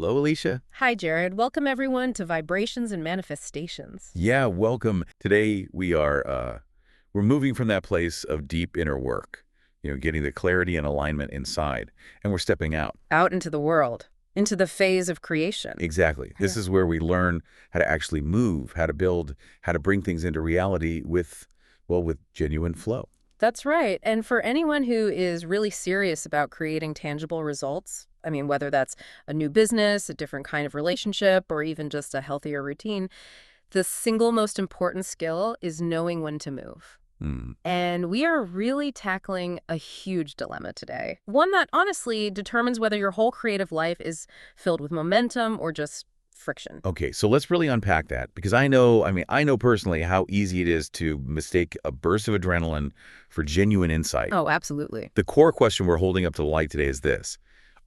Hello, Alicia. Hi, Jared. Welcome, everyone, to Vibrations and Manifestations. Yeah, welcome. Today we're moving from that place of deep inner work, getting the clarity and alignment inside, and we're stepping out. Out into the world, into the phase of creation. Exactly. This is where we learn how to actually move, how to build, how to bring things into reality with, well, with genuine flow. That's right. And for anyone who is really serious about creating tangible results, I mean, whether that's a new business, a different kind of relationship, or even just a healthier routine, the single most important skill is knowing when to move. And we are really tackling a huge dilemma today. One that honestly determines whether your whole creative life is filled with momentum or just friction. Okay, so let's really unpack that because I know personally how easy it is to mistake a burst of adrenaline for genuine insight. Oh, absolutely. The core question we're holding up to the light today is this.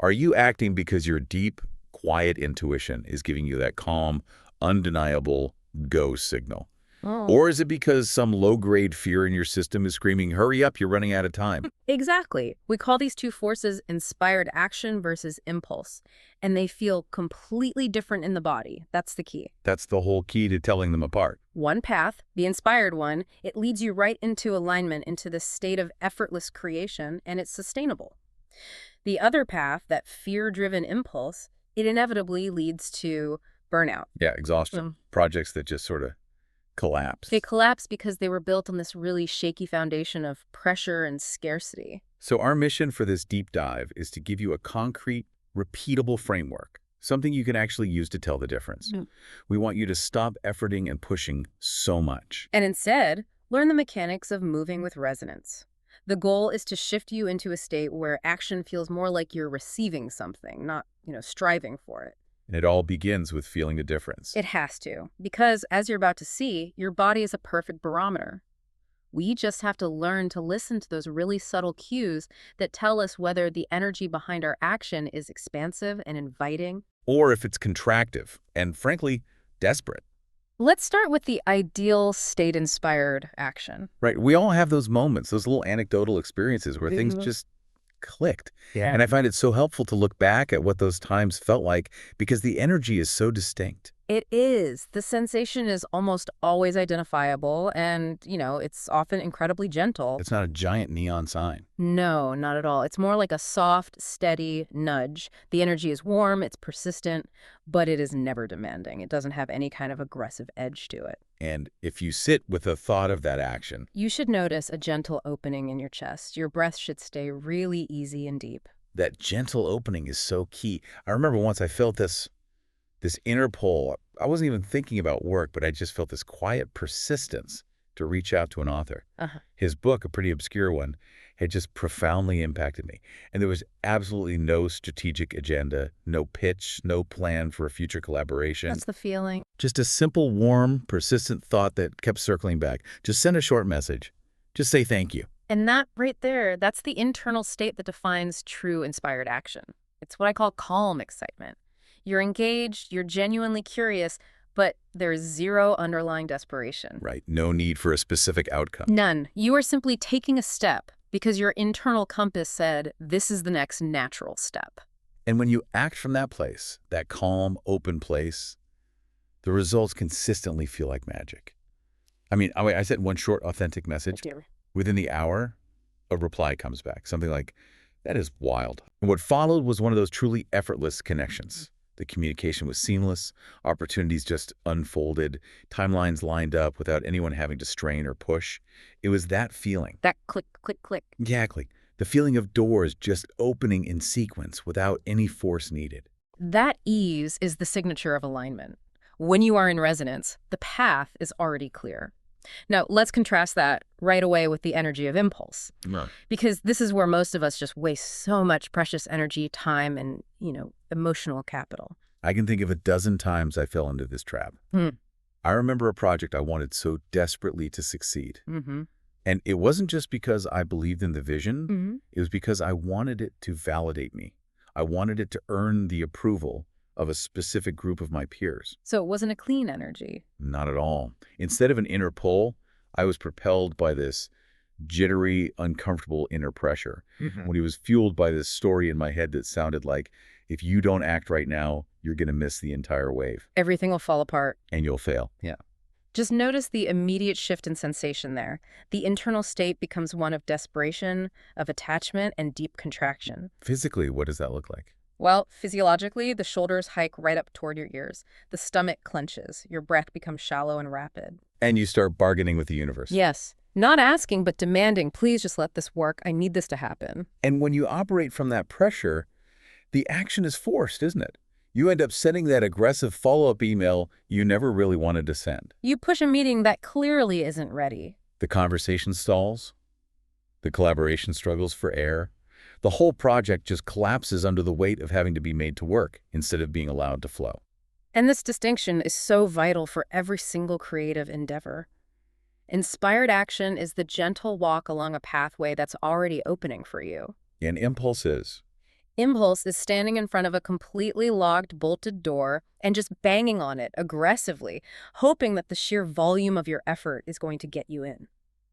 Are you acting because your deep, quiet intuition is giving you that calm, undeniable go signal? Oh. Or is it because some low-grade fear in your system is screaming, hurry up, you're running out of time? Exactly. We call these two forces inspired action versus impulse, and they feel completely different in the body. That's the key. That's the whole key to telling them apart. One path, the inspired one, it leads you right into alignment, into this state of effortless creation, and it's sustainable. The other path, that fear-driven impulse, it inevitably leads to burnout. Yeah, exhaustion. Projects that just sort of collapse. They collapse because they were built on this really shaky foundation of pressure and scarcity. So our mission for this deep dive is to give you a concrete, repeatable framework, something you can actually use to tell the difference. We want you to stop efforting and pushing so much. And instead, learn the mechanics of moving with resonance. The goal is to shift you into a state where action feels more like you're receiving something, not, striving for it. And it all begins with feeling the difference. It has to, because as you're about to see, your body is a perfect barometer. We just have to learn to listen to those really subtle cues that tell us whether the energy behind our action is expansive and inviting. Or if it's contractive and, frankly, desperate. Let's start with the ideal state-inspired action. Right. We all have those moments, those little anecdotal experiences where things just clicked. Yeah. And I find it so helpful to look back at what those times felt like because the energy is so distinct. It is. The sensation is almost always identifiable and, it's often incredibly gentle. It's not a giant neon sign. No, not at all. It's more like a soft, steady nudge. The energy is warm, it's persistent, but it is never demanding. It doesn't have any kind of aggressive edge to it. And if you sit with the thought of that action, you should notice a gentle opening in your chest. Your breath should stay really easy and deep. That gentle opening is so key. I remember once I felt this inner pull. I wasn't even thinking about work, but I just felt this quiet persistence to reach out to an author. His book, a pretty obscure one, had just profoundly impacted me. And there was absolutely no strategic agenda, no pitch, no plan for a future collaboration. That's the feeling. Just a simple, warm, persistent thought that kept circling back. Just send a short message. Just say thank you. And that right there, that's the internal state that defines true inspired action. It's what I call calm excitement. You're engaged, you're genuinely curious, but there's zero underlying desperation. Right. No need for a specific outcome. None. You are simply taking a step because your internal compass said, this is the next natural step. And when you act from that place, that calm, open place, the results consistently feel like magic. I sent one short, authentic message. Within the hour, a reply comes back. Something like, that is wild. And what followed was one of those truly effortless connections. The communication was seamless, opportunities just unfolded, timelines lined up without anyone having to strain or push. It was that feeling. That click, click, click. Exactly. The feeling of doors just opening in sequence without any force needed. That ease is the signature of alignment. When you are in resonance, the path is already clear. Now, let's contrast that right away with the energy of impulse. Right. Because this is where most of us just waste so much precious energy, time, and, emotional capital. I can think of a dozen times I fell into this trap. I remember a project I wanted so desperately to succeed. And it wasn't just because I believed in the vision. It was because I wanted it to validate me. I wanted it to earn the approval of a specific group of my peers. So it wasn't a clean energy. Not at all. Instead of an inner pull, I was propelled by this jittery, uncomfortable inner pressure. When he was fueled by this story in my head that sounded like, if you don't act right now, you're going to miss the entire wave, Everything will fall apart. and you'll fail. Yeah. Just notice the immediate shift in sensation there. The internal state becomes one of desperation, of attachment, and deep contraction. Physically, what does that look like? Well, physiologically, the shoulders hike right up toward your ears. The stomach clenches. Your breath becomes shallow and rapid. And you start bargaining with the universe. Yes. Not asking, but demanding, please just let this work. I need this to happen. And when you operate from that pressure, the action is forced, isn't it? You end up sending that aggressive follow-up email you never really wanted to send. You push a meeting that clearly isn't ready. The conversation stalls. The collaboration struggles for air. The whole project just collapses under the weight of having to be made to work instead of being allowed to flow. And this distinction is so vital for every single creative endeavor. Inspired action is the gentle walk along a pathway that's already opening for you. And impulse is. Impulse is standing in front of a completely locked, bolted door and just banging on it aggressively, hoping that the sheer volume of your effort is going to get you in.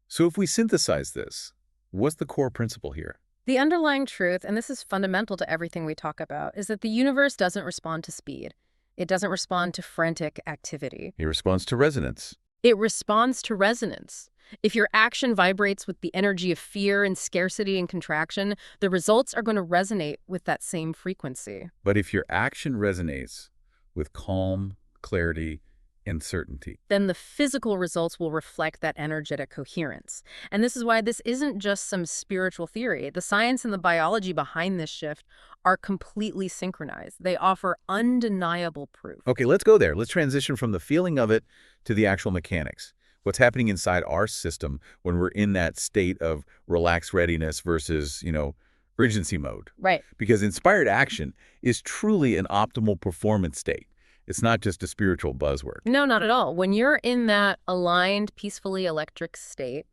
So if we synthesize this, what's the core principle here? The underlying truth, and this is fundamental to everything we talk about, is that the universe doesn't respond to speed. It doesn't respond to frantic activity. It responds to resonance. It responds to resonance. If your action vibrates with the energy of fear and scarcity and contraction, the results are going to resonate with that same frequency. But if your action resonates with calm, clarity, and certainty, then the physical results will reflect that energetic coherence. And this is why this isn't just some spiritual theory. The science and the biology behind this shift are completely synchronized. They offer undeniable proof. Okay, let's go there. Let's transition from the feeling of it to the actual mechanics. What's happening inside our system when we're in that state of relaxed readiness versus, urgency mode. Right. Because inspired action is truly an optimal performance state. It's not just a spiritual buzzword. No, not at all. When you're in that aligned, peacefully electric state,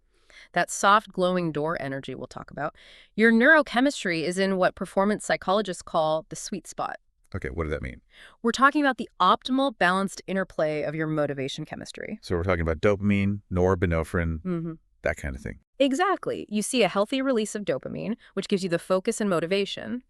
that soft, glowing door energy we'll talk about, your neurochemistry is in what performance psychologists call the sweet spot. Okay, what does that mean? We're talking about the optimal, balanced interplay of your motivation chemistry. So we're talking about dopamine, norepinephrine, that kind of thing. Exactly. You see a healthy release of dopamine, which gives you the focus and motivation,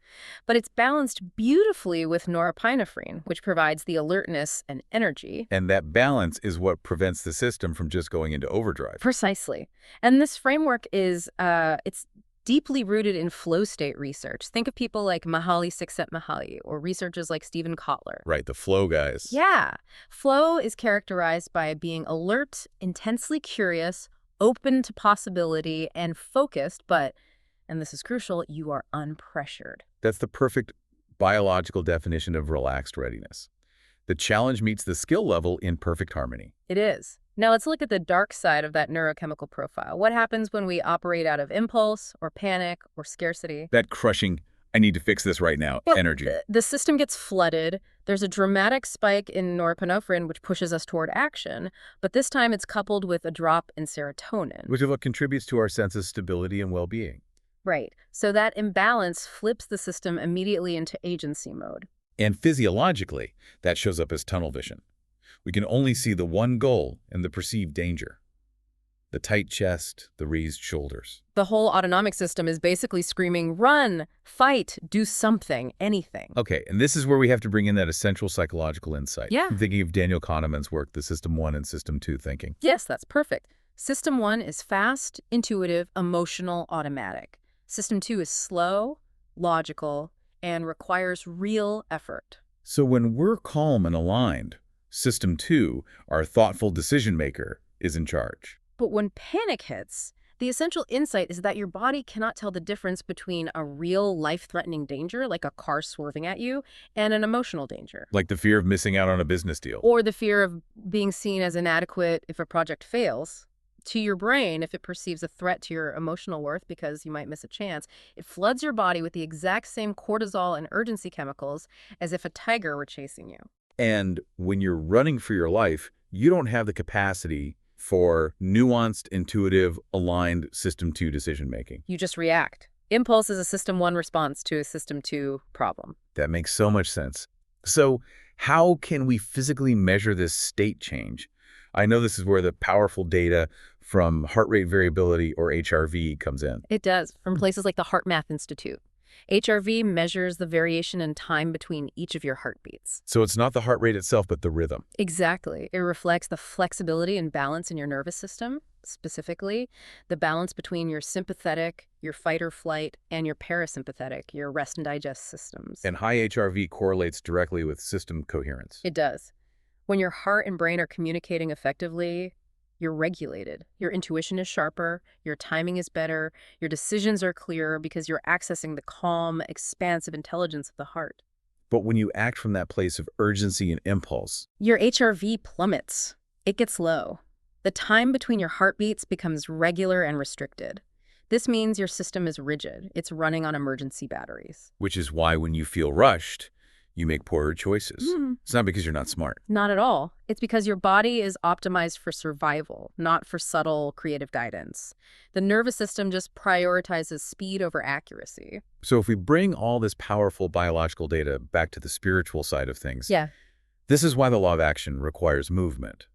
but it's balanced beautifully with norepinephrine, which provides the alertness and energy. And that balance is what prevents the system from just going into overdrive. Precisely. And this framework is, it's deeply rooted in flow state research. Think of people like Mihaly Csikszentmihalyi or researchers like Stephen Kotler. Right, the flow guys. Yeah. Flow is characterized by being alert, intensely curious, open to possibility, and focused, but, and this is crucial, you are unpressured. That's the perfect biological definition of relaxed readiness. The challenge meets the skill level in perfect harmony. It is. Now let's look at the dark side of that neurochemical profile. What happens when we operate out of impulse or panic or scarcity? That crushing, I need to fix this right now, energy. The system gets flooded. There's a dramatic spike in norepinephrine, which pushes us toward action, but this time it's coupled with a drop in serotonin. Which is what contributes to our sense of stability and well-being. Right. So that imbalance flips the system immediately into agency mode. And physiologically, that shows up as tunnel vision. We can only see the one goal and the perceived danger. The tight chest, the raised shoulders. The whole autonomic system is basically screaming, run, fight, do something, anything. Okay, and this is where we have to bring in that essential psychological insight. Yeah. I'm thinking of Daniel Kahneman's work, the System 1 and System 2 thinking. Yes, that's perfect. System 1 is fast, intuitive, emotional, automatic. System 2 is slow, logical, and requires real effort. So when we're calm and aligned, System 2, our thoughtful decision maker, is in charge. But when panic hits, the essential insight is that your body cannot tell the difference between a real life-threatening danger, like a car swerving at you, and an emotional danger. Like the fear of missing out on a business deal. Or the fear of being seen as inadequate if a project fails. To your brain, if it perceives a threat to your emotional worth because you might miss a chance, it floods your body with the exact same cortisol and urgency chemicals as if a tiger were chasing you. And when you're running for your life, you don't have the capacity for nuanced, intuitive, aligned System 2 decision-making. You just react. Impulse is a System 1 response to a System 2 problem. That makes so much sense. So how can we physically measure this state change? I know this is where the powerful data from heart rate variability, or HRV, comes in. It does, from places like the HeartMath Institute. HRV measures the variation in time between each of your heartbeats. So it's not the heart rate itself, but the rhythm. Exactly. It reflects the flexibility and balance in your nervous system, specifically the balance between your sympathetic, your fight or flight, and your parasympathetic, your rest and digest systems. And high HRV correlates directly with system coherence. It does. When your heart and brain are communicating effectively, you're regulated. Your intuition is sharper, your timing is better, your decisions are clearer because you're accessing the calm, expansive intelligence of the heart. But when you act from that place of urgency and impulse, Your HRV plummets. It gets low. The time between your heartbeats becomes regular and restricted. This means your system is rigid. It's running on emergency batteries. which is why when you feel rushed, you make poorer choices. It's not because you're not smart. Not at all. It's because your body is optimized for survival, not for subtle creative guidance. The nervous system just prioritizes speed over accuracy. So if we bring all this powerful biological data back to the spiritual side of things, Yeah. this is why the law of action requires movement.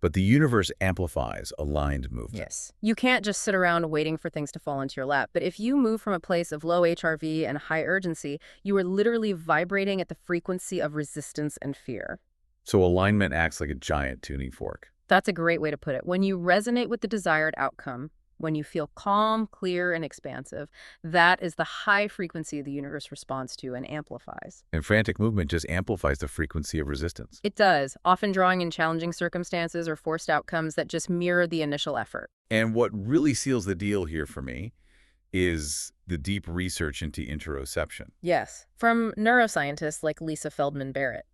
But the universe amplifies aligned movement. Yes. You can't just sit around waiting for things to fall into your lap. But if you move from a place of low HRV and high urgency, you are literally vibrating at the frequency of resistance and fear. So alignment acts like a giant tuning fork. That's a great way to put it. When you resonate with the desired outcome, when you feel calm, clear, and expansive, that is the high frequency the universe responds to and amplifies. And frantic movement just amplifies the frequency of resistance. It does, often drawing in challenging circumstances or forced outcomes that just mirror the initial effort. And what really seals the deal here for me is the deep research into interoception. Yes, from neuroscientists like Lisa Feldman Barrett.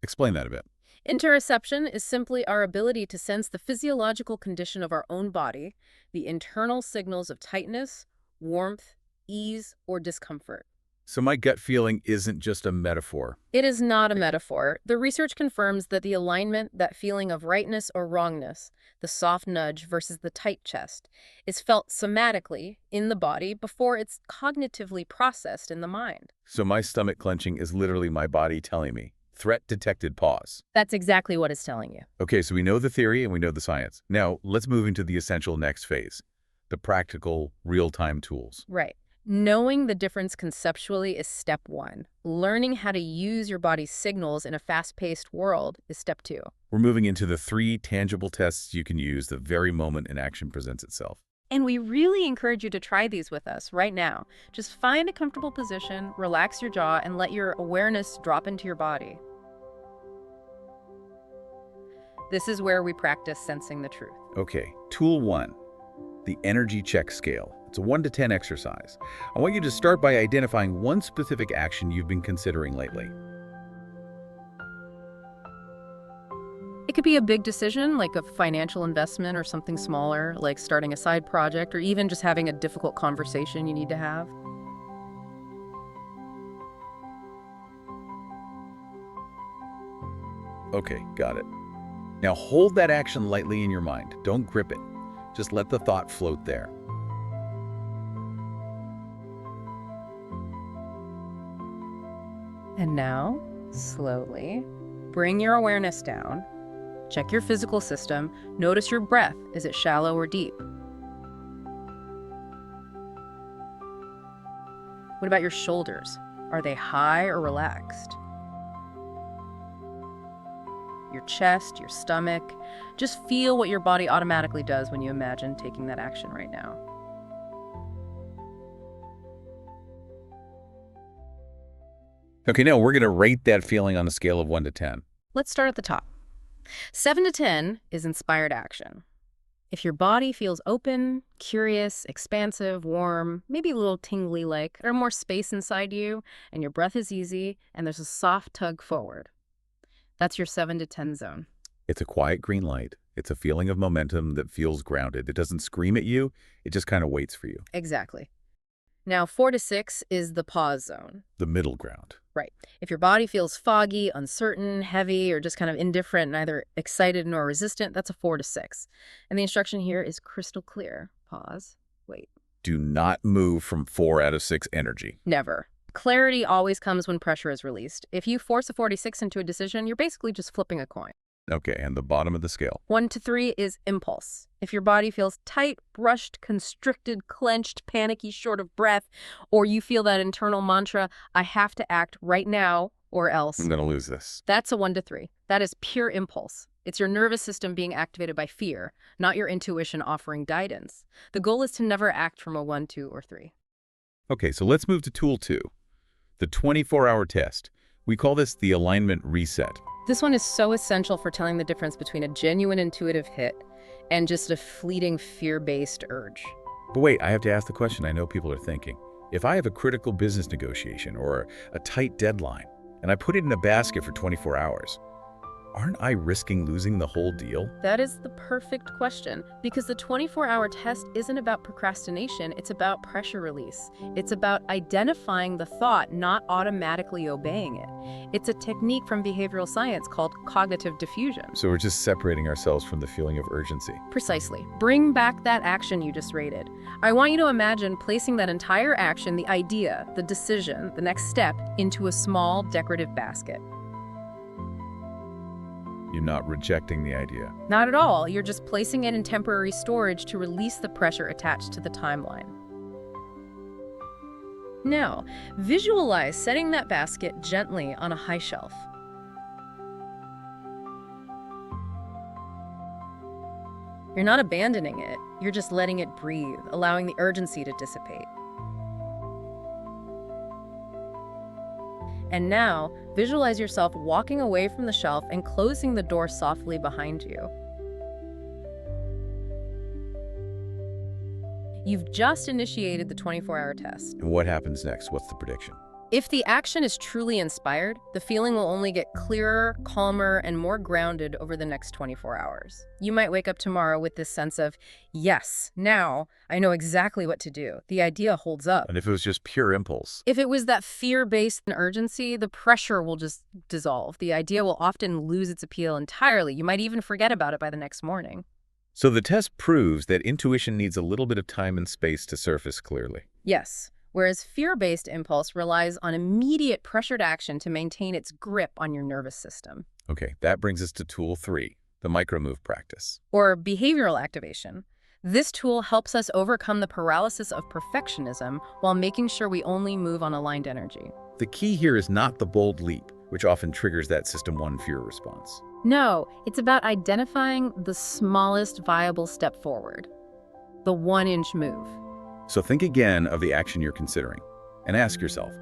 Explain that a bit. Interoception is simply our ability to sense the physiological condition of our own body, the internal signals of tightness, warmth, ease, or discomfort. So my gut feeling isn't just a metaphor. It is not a metaphor. The research confirms that the alignment, that feeling of rightness or wrongness, the soft nudge versus the tight chest, is felt somatically in the body before it's cognitively processed in the mind. So my stomach clenching is literally my body telling me, threat detected, pause. That's exactly what it's telling you. Okay, so we know the theory and we know the science. Now, let's move into the essential next phase, the practical, real-time tools. Right. Knowing the difference conceptually is step one. Learning how to use your body's signals in a fast-paced world is step two. We're moving into the 3 tangible tests you can use the very moment an action presents itself. And we really encourage you to try these with us right now. Just find a comfortable position, relax your jaw, and let your awareness drop into your body. This is where we practice sensing the truth. Okay, tool 1, the energy check scale. It's a 1 to 10 exercise. I want you to start by identifying one specific action you've been considering lately. It could be a big decision, like a financial investment, or something smaller, like starting a side project, or even just having a difficult conversation you need to have. Okay, got it. Now hold that action lightly in your mind. Don't grip it. Just let the thought float there. And now, slowly, bring your awareness down. Check your physical system. Notice your breath. Is it shallow or deep? What about your shoulders? Are they high or relaxed? Your chest, your stomach. Just feel what your body automatically does when you imagine taking that action right now. Okay, now we're going to rate that feeling on a scale of 1 to 10. Let's start at the top. 7 to 10 is inspired action. If your body feels open, curious, expansive, warm, maybe a little tingly-like, or more space inside you, and your breath is easy, and there's a soft tug forward, that's your 7 to 10 zone. It's a quiet green light. It's a feeling of momentum that feels grounded. It doesn't scream at you. It just kind of waits for you. Exactly. Now, 4 to 6 is the pause zone. The middle ground. Right. If your body feels foggy, uncertain, heavy, or just kind of indifferent, neither excited nor resistant, that's a 4 to 6. And the instruction here is crystal clear. Pause. Wait. Do not move from 4 out of 6 energy. Never. Clarity always comes when pressure is released. If you force a 46 into a decision, you're basically just flipping a coin. Okay, and the bottom of the scale. 1 to 3 is impulse. If your body feels tight, rushed, constricted, clenched, panicky, short of breath, or you feel that internal mantra, I have to act right now or else, I'm going to lose this. that's a 1 to 3. That is pure impulse. It's your nervous system being activated by fear, not your intuition offering guidance. The goal is to never act from a 1, 2, or 3. Okay, so let's move to tool 2, the 24-hour test. We call this the alignment reset. This one is so essential for telling the difference between a genuine intuitive hit and just a fleeting fear-based urge. But wait, I have to ask the question I know people are thinking. If I have a critical business negotiation or a tight deadline, and I put it in a basket for 24 hours, aren't I risking losing the whole deal? That is the perfect question, because the 24-hour test isn't about procrastination, it's about pressure release. It's about identifying the thought, not automatically obeying it. It's a technique from behavioral science called cognitive diffusion. So we're just separating ourselves from the feeling of urgency. Precisely. Bring back that action you just rated. I want you to imagine placing that entire action, the idea, the decision, the next step, into a small decorative basket. You're not rejecting the idea. Not at all. You're just placing it in temporary storage to release the pressure attached to the timeline. Now, visualize setting that basket gently on a high shelf. You're not abandoning it. You're just letting it breathe, allowing the urgency to dissipate. And now, visualize yourself walking away from the shelf and closing the door softly behind you. You've just initiated the 24-hour test. And what happens next? What's the prediction? If the action is truly inspired, the feeling will only get clearer, calmer, and more grounded over the next 24 hours. You might wake up tomorrow with this sense of, yes, now I know exactly what to do. The idea holds up. And if it was just pure impulse? If it was that fear-based urgency, the pressure will just dissolve. The idea will often lose its appeal entirely. You might even forget about it by the next morning. So the test proves that intuition needs a little bit of time and space to surface clearly. Yes. Whereas fear-based impulse relies on immediate pressured action to maintain its grip on your nervous system. Okay, that brings us to tool 3, the micro-move practice. Or behavioral activation. This tool helps us overcome the paralysis of perfectionism while making sure we only move on aligned energy. The key here is not the bold leap, which often triggers that System 1 fear response. No, it's about identifying the smallest viable step forward. The 1-inch move. So think again of the action you're considering and ask yourself,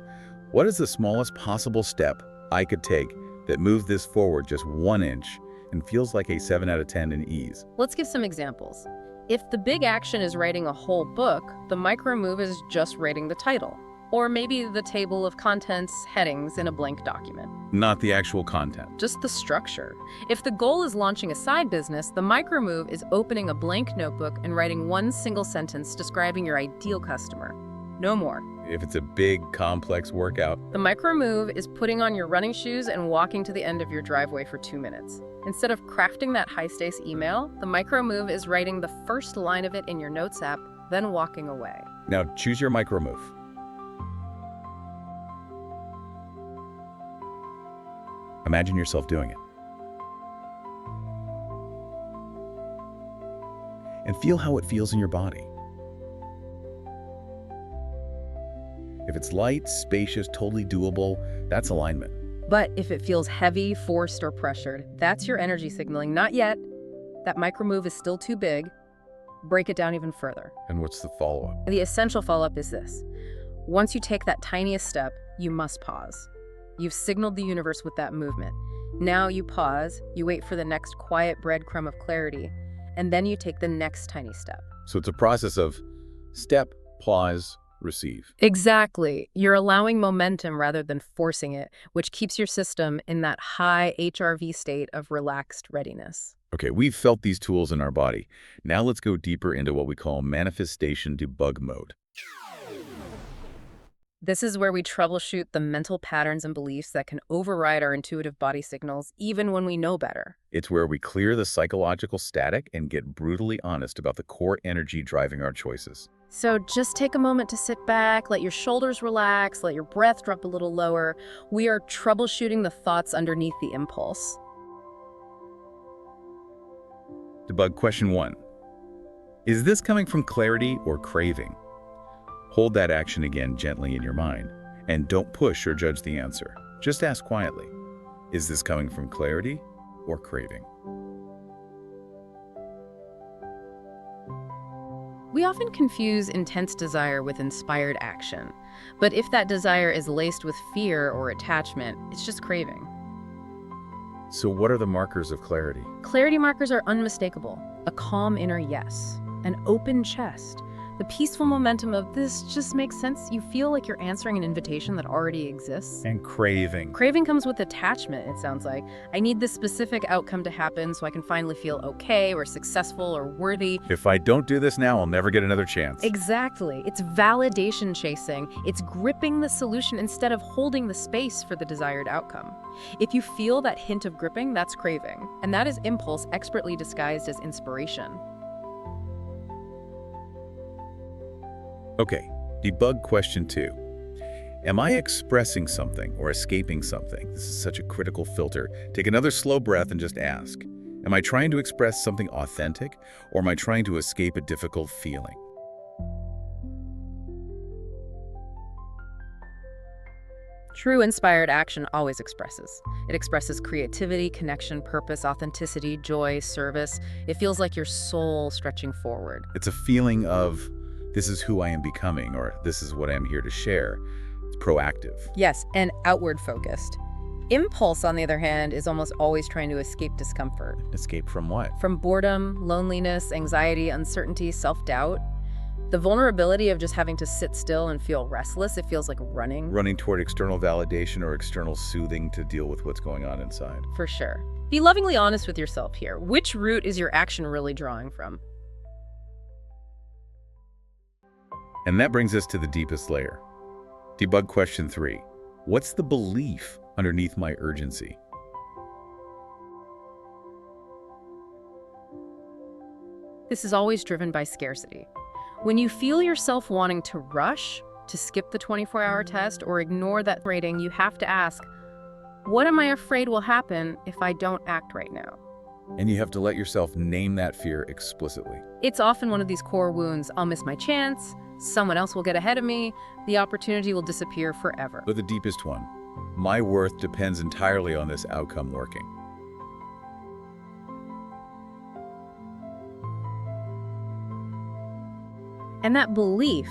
what is the smallest possible step I could take that moves this forward just 1 inch and feels like a 7 out of 10 in ease? Let's give some examples. If the big action is writing a whole book, the micro move is just writing the title, or maybe the table of contents headings in a blank document. Not the actual content. Just the structure. If the goal is launching a side business, the micro move is opening a blank notebook and writing one single sentence describing your ideal customer. No more. If it's a big, complex workout, The micro move is putting on your running shoes and walking to the end of your driveway for 2 minutes. Instead of crafting that high-stakes email, the micro move is writing the first line of it in your notes app, then walking away. now choose your micro move. Imagine yourself doing it. And feel how it feels in your body. If it's light, spacious, totally doable, that's alignment. But if it feels heavy, forced, or pressured, that's your energy signaling. Not yet. That micro move is still too big. Break it down even further. And what's the follow-up? The essential follow-up is this. Once you take that tiniest step, you must pause. You've signaled the universe with that movement. Now you pause, you wait for the next quiet breadcrumb of clarity, and then you take the next tiny step. So it's a process of step, pause, receive. Exactly. You're allowing momentum rather than forcing it, which keeps your system in that high HRV state of relaxed readiness. Okay, we've felt these tools in our body. Now let's go deeper into what we call manifestation debug mode. This is where we troubleshoot the mental patterns and beliefs that can override our intuitive body signals even when we know better. It's where we clear the psychological static and get brutally honest about the core energy driving our choices. So just take a moment to sit back, let your shoulders relax, let your breath drop a little lower. We are troubleshooting the thoughts underneath the impulse. Debug question 1. Is this coming from clarity or craving? Hold that action again gently in your mind, and don't push or judge the answer. Just ask quietly, is this coming from clarity or craving? We often confuse intense desire with inspired action. But if that desire is laced with fear or attachment, it's just craving. So what are the markers of clarity? Clarity markers are unmistakable. A calm inner yes, an open chest. The peaceful momentum of this just makes sense. You feel like you're answering an invitation that already exists. And craving. Craving comes with attachment, it sounds like. I need this specific outcome to happen so I can finally feel okay or successful or worthy. If I don't do this now, I'll never get another chance. Exactly. It's validation chasing. It's gripping the solution instead of holding the space for the desired outcome. If you feel that hint of gripping, that's craving. And that is impulse expertly disguised as inspiration. Okay, debug question 2. Am I expressing something or escaping something? This is such a critical filter. Take another slow breath and just ask. Am I trying to express something authentic, or am I trying to escape a difficult feeling? True inspired action always expresses. It expresses creativity, connection, purpose, authenticity, joy, service. It feels like your soul stretching forward. It's a feeling of, this is who I am becoming, or this is what I am here to share. It's proactive. Yes, and outward focused. Impulse, on the other hand, is almost always trying to escape discomfort. Escape from what? From boredom, loneliness, anxiety, uncertainty, self-doubt. The vulnerability of just having to sit still and feel restless, it feels like running. Running toward external validation or external soothing to deal with what's going on inside. For sure. Be lovingly honest with yourself here. Which root is your action really drawing from? And that brings us to the deepest layer. Debug question 3. What's the belief underneath my urgency? This is always driven by scarcity. When you feel yourself wanting to rush, to skip the 24-hour test, or ignore that rating, you have to ask, what am I afraid will happen if I don't act right now? And you have to let yourself name that fear explicitly. It's often one of these core wounds. I'll miss my chance. Someone else will get ahead of me. The opportunity will disappear forever. But the deepest one, my worth depends entirely on this outcome working. And that belief,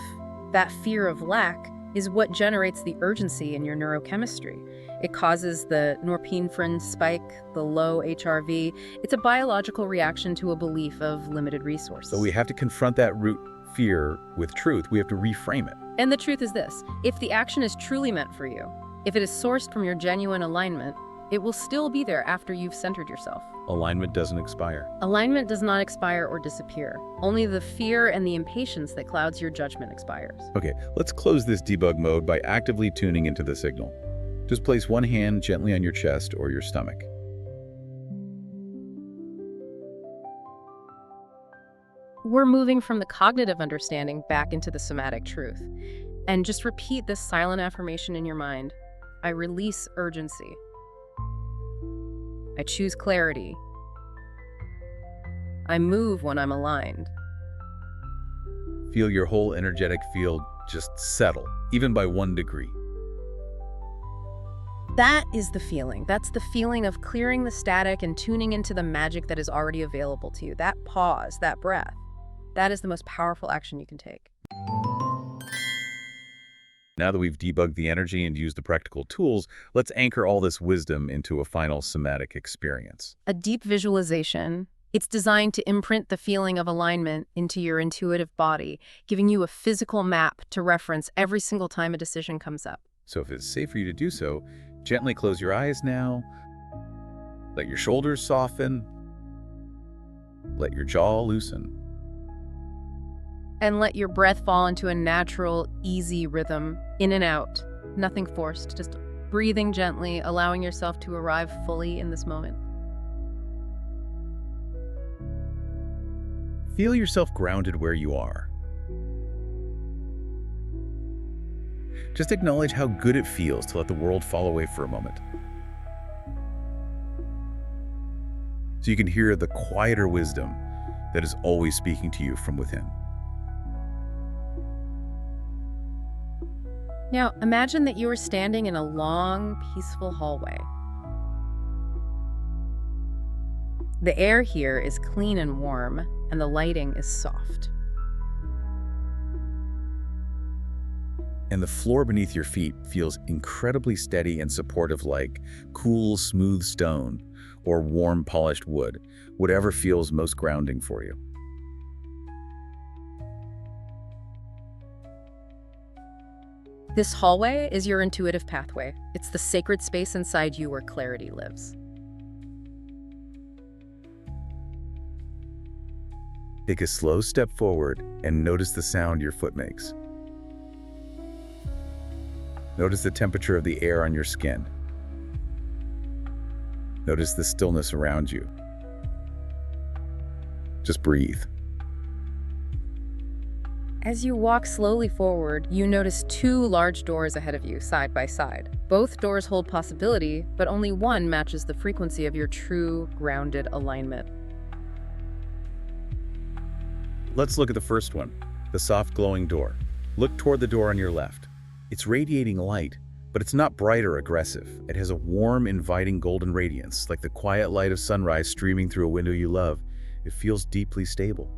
that fear of lack, is what generates the urgency in your neurochemistry. It causes the norepinephrine spike, the low HRV. It's a biological reaction to a belief of limited resources. So we have to confront that root fear with truth. We have to reframe it. And the truth is this: if the action is truly meant for you, if it is sourced from your genuine alignment, it will still be there after you've centered yourself. Alignment doesn't expire. Alignment does not expire or disappear. Only the fear and the impatience that clouds your judgment expires. Okay, let's close this debug mode by actively tuning into the signal. Just place one hand gently on your chest or your stomach. We're moving from the cognitive understanding back into the somatic truth. And just repeat this silent affirmation in your mind. I release urgency. I choose clarity. I move when I'm aligned. Feel your whole energetic field just settle, even by 1 degree. That is the feeling. That's the feeling of clearing the static and tuning into the magic that is already available to you. That pause, that breath, that is the most powerful action you can take. Now that we've debugged the energy and used the practical tools, let's anchor all this wisdom into a final somatic experience. A deep visualization. It's designed to imprint the feeling of alignment into your intuitive body, giving you a physical map to reference every single time a decision comes up. So if it's safe for you to do so, gently close your eyes now. Let your shoulders soften. Let your jaw loosen. And let your breath fall into a natural, easy rhythm, in and out. Nothing forced, just breathing gently, allowing yourself to arrive fully in this moment. Feel yourself grounded where you are. Just acknowledge how good it feels to let the world fall away for a moment. So you can hear the quieter wisdom that is always speaking to you from within. Now, imagine that you are standing in a long, peaceful hallway. The air here is clean and warm, and the lighting is soft. And the floor beneath your feet feels incredibly steady and supportive, like cool, smooth stone or warm, polished wood, whatever feels most grounding for you. This hallway is your intuitive pathway. It's the sacred space inside you where clarity lives. Take a slow step forward and notice the sound your foot makes. Notice the temperature of the air on your skin. Notice the stillness around you. Just breathe. As you walk slowly forward, you notice two large doors ahead of you, side by side. Both doors hold possibility, but only one matches the frequency of your true, grounded alignment. Let's look at the first one, the soft glowing door. Look toward the door on your left. It's radiating light, but it's not bright or aggressive. It has a warm, inviting golden radiance, like the quiet light of sunrise streaming through a window you love. It feels deeply stable.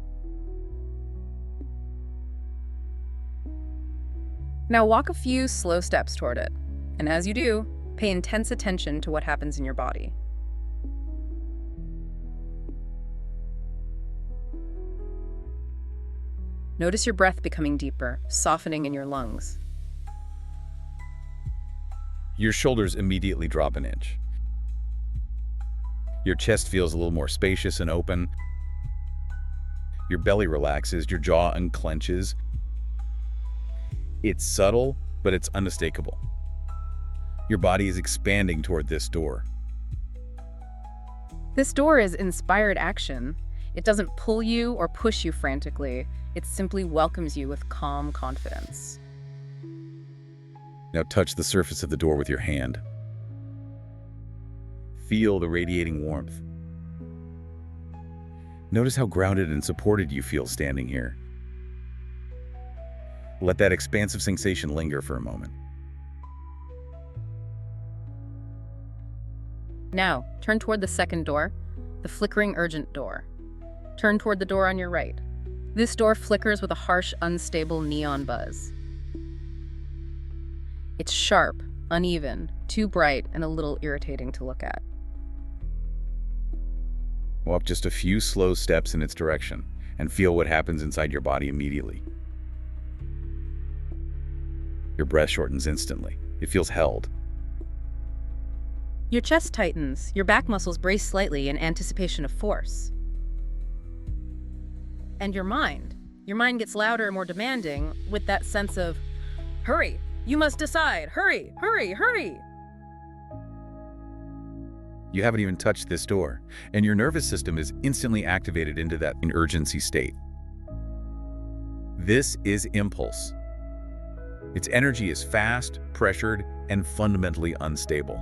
Now walk a few slow steps toward it, and as you do, pay intense attention to what happens in your body. Notice your breath becoming deeper, softening in your lungs. Your shoulders immediately drop an inch. Your chest feels a little more spacious and open. Your belly relaxes, your jaw unclenches. It's subtle, but it's unmistakable. Your body is expanding toward this door. This door is inspired action. It doesn't pull you or push you frantically. It simply welcomes you with calm confidence. Now touch the surface of the door with your hand. Feel the radiating warmth. Notice how grounded and supported you feel standing here. Let that expansive sensation linger for a moment. Now, turn toward the second door, the flickering urgent door. Turn toward the door on your right. This door flickers with a harsh, unstable neon buzz. It's sharp, uneven, too bright, and a little irritating to look at. Walk just a few slow steps in its direction and feel what happens inside your body immediately. Your breath shortens instantly. It feels held. Your chest tightens, your back muscles brace slightly in anticipation of force. And your mind gets louder and more demanding with that sense of, hurry, you must decide, hurry, hurry, hurry. You haven't even touched this door, and your nervous system is instantly activated into that urgency state. This is impulse. Its energy is fast, pressured, and fundamentally unstable.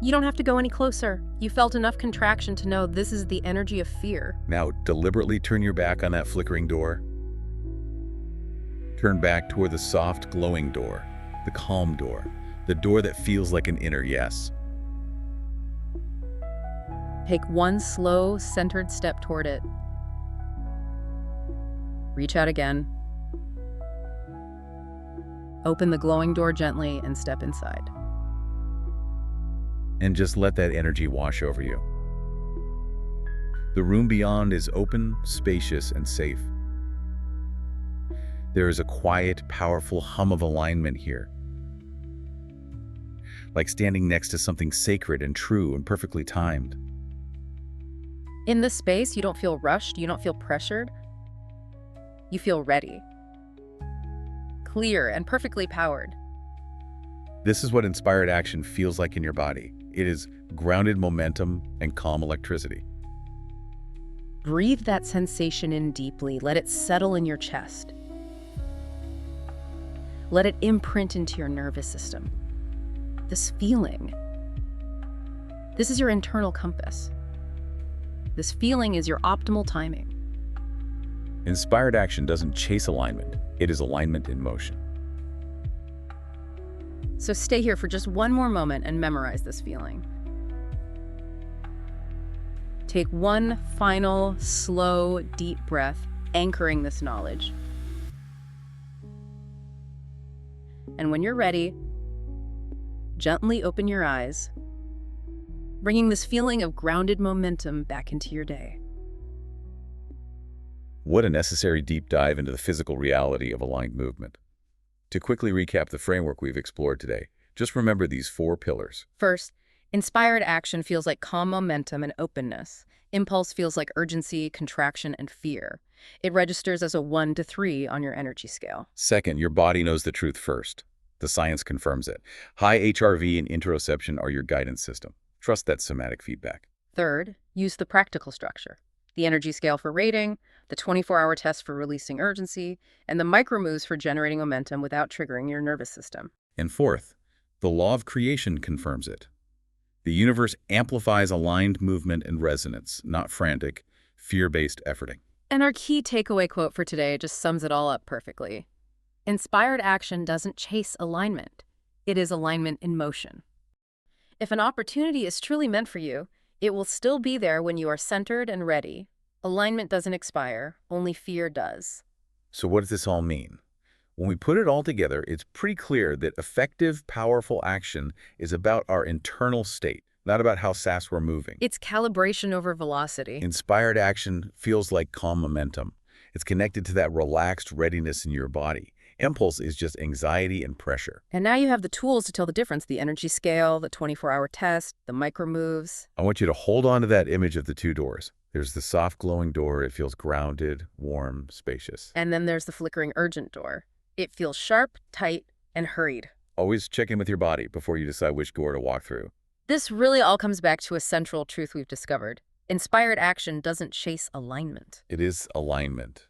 You don't have to go any closer. You felt enough contraction to know this is the energy of fear. Now deliberately turn your back on that flickering door. Turn back toward the soft, glowing door, the calm door, the door that feels like an inner yes. Take one slow, centered step toward it. Reach out again. Open the glowing door gently and step inside. And just let that energy wash over you. The room beyond is open, spacious, and safe. There is a quiet, powerful hum of alignment here, like standing next to something sacred and true and perfectly timed. In this space, you don't feel rushed, you don't feel pressured. You feel ready, clear, and perfectly powered. This is what inspired action feels like in your body. It is grounded momentum and calm electricity. Breathe that sensation in deeply. Let it settle in your chest. Let it imprint into your nervous system. This feeling, this is your internal compass. This feeling is your optimal timing. Inspired action doesn't chase alignment. It is alignment in motion. So stay here for just one more moment and memorize this feeling. Take one final, slow, deep breath, anchoring this knowledge. And when you're ready, gently open your eyes, bringing this feeling of grounded momentum back into your day. What a necessary deep dive into the physical reality of aligned movement. To quickly recap the framework we've explored today, just remember these 4 pillars. First, inspired action feels like calm momentum and openness. Impulse feels like urgency, contraction, and fear. It registers as a 1 to 3 on your energy scale. Second, your body knows the truth first. The science confirms it. High HRV and interoception are your guidance system. Trust that somatic feedback. Third, use the practical structure. The energy scale for rating, the 24-hour test for releasing urgency, and the micro moves for generating momentum without triggering your nervous system. And fourth, the law of creation confirms it. The universe amplifies aligned movement and resonance, not frantic, fear-based efforting. And our key takeaway quote for today just sums it all up perfectly. Inspired action doesn't chase alignment. It is alignment in motion. If an opportunity is truly meant for you, it will still be there when you are centered and ready. Alignment doesn't expire, only fear does. So what does this all mean? When we put it all together, it's pretty clear that effective, powerful action is about our internal state, not about how fast we're moving. It's calibration over velocity. Inspired action feels like calm momentum. It's connected to that relaxed readiness in your body. Impulse is just anxiety and pressure. And now you have the tools to tell the difference, the energy scale, the 24-hour test, the micro moves. I want you to hold on to that image of the 2 doors. There's the soft glowing door. It feels grounded, warm, spacious. And then there's the flickering urgent door. It feels sharp, tight, and hurried. Always check in with your body before you decide which door to walk through. This really all comes back to a central truth we've discovered. Inspired action doesn't chase alignment. It is alignment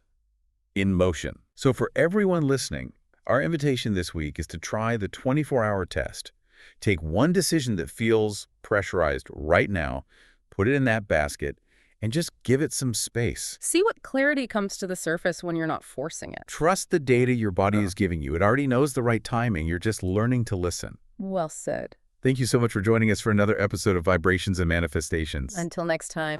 in motion. So for everyone listening, our invitation this week is to try the 24-hour test. Take one decision that feels pressurized right now, put it in that basket, and just give it some space. See what clarity comes to the surface when you're not forcing it. Trust the data your body is giving you. It already knows the right timing. You're just learning to listen. Well said. Thank you so much for joining us for another episode of Vibrations and Manifestations. Until next time.